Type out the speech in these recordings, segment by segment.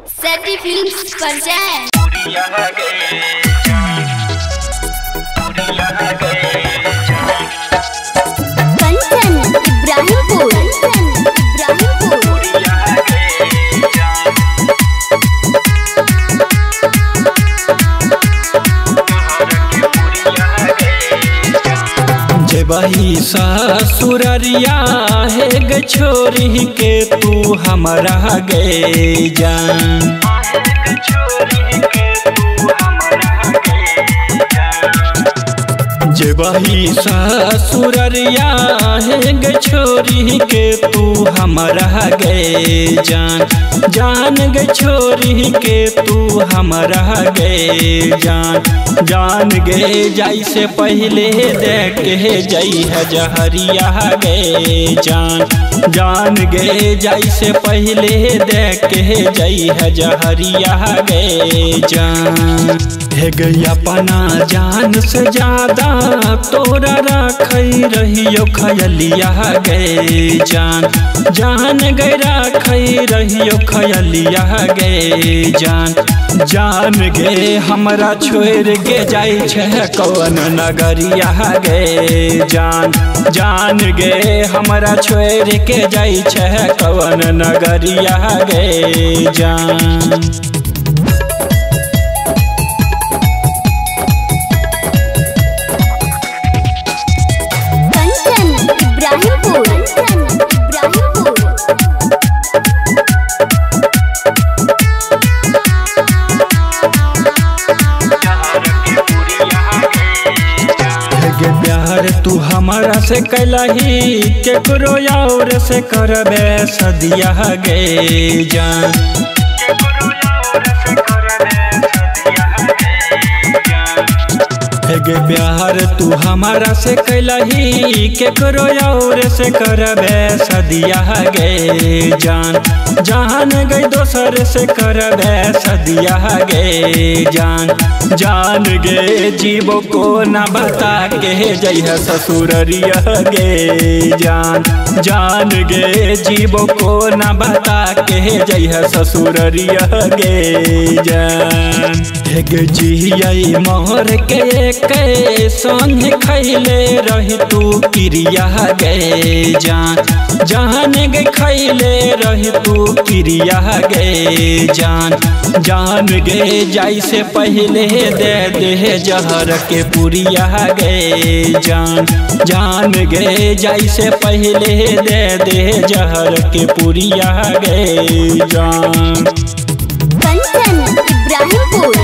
सैटी films पर जाएं। कंचन इब्राहिमपुर। वही ससुररिया है ग छोरी के तू हमारा गे जान। जे वही ससुररिया है ग छोरी के तू हमारा गे जान। जान ग छोरी के तू हमारा गे जान। जान गे जाई से पहले देख के जई है जहरिया गे जान। जान गे जाई से पहले देख के जई है जहरिया गे जान। है गई अपना जान से ज्यादा तोरा रखई रहियो खयलिया गे जान। जान गई रखई रहियो खयलिया गे जान। जान गे हमरा छोड़ के जाई छे कौन नगरिया गे जान। जान गे हमरा छोड़ के जाई छे कौन नगरिया गे जान। प्यार तू हमारा से कैलही केकरो और से करबे सदिया गे जान। गे प्यार तू हमारा से कैलही केकरो और से करबे सदिया गे जान। जान गई दोसर से करबे सदिया गे जान। जान गे जीवो को न बता के जइह ससुररिया गे जान। जान गे जीवो को न बता के जइह ससुररिया गे जान। गे जियई मोर के संग खैले रही तू क्रिया गे जान। जान गे खैले रही तू क्रिया गे जान। जान गे जाई से पहले दे दे जहर के पुरिया गे जान। जान गे जाई से पहले दे दे जहर के पुरिया गे जान। कंचन इब्राहिमपुर।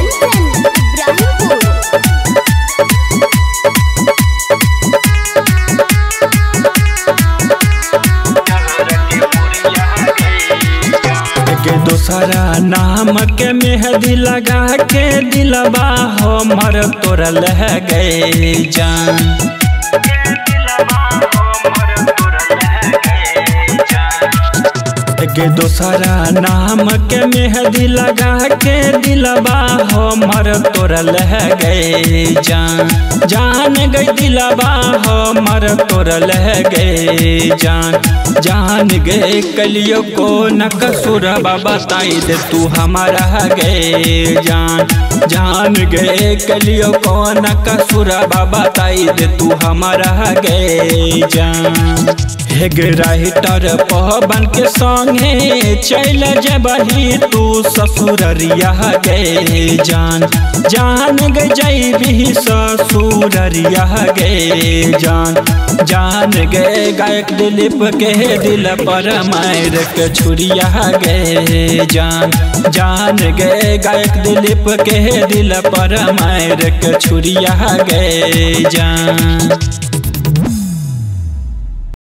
दोसरा नाम के मेहंदी लगा के दिलबा हमर तोरल है गे जान। गे दोसरा नाम के मेहंदी लगा के दिलबा हमर तोरल है गे जान। जान गई दिलबा हमर तोरल है गे जान। जान गे कलियो को न कसूरबा बताई दे तू हमारा गे जान। जान गे कलियो को न कसूरबा बताई दे तू हमारा गे जान। गे राइटर पवन के संगे चल जबही तू ससुररिया गे जान। जान गे जइबी ससुररिया गे जान। जान गे गायक दिलीप के दिल पर मार के छुरिया गे जान। जान गे गायक दिलीप के दिल पर मार के छुरिया गे जान।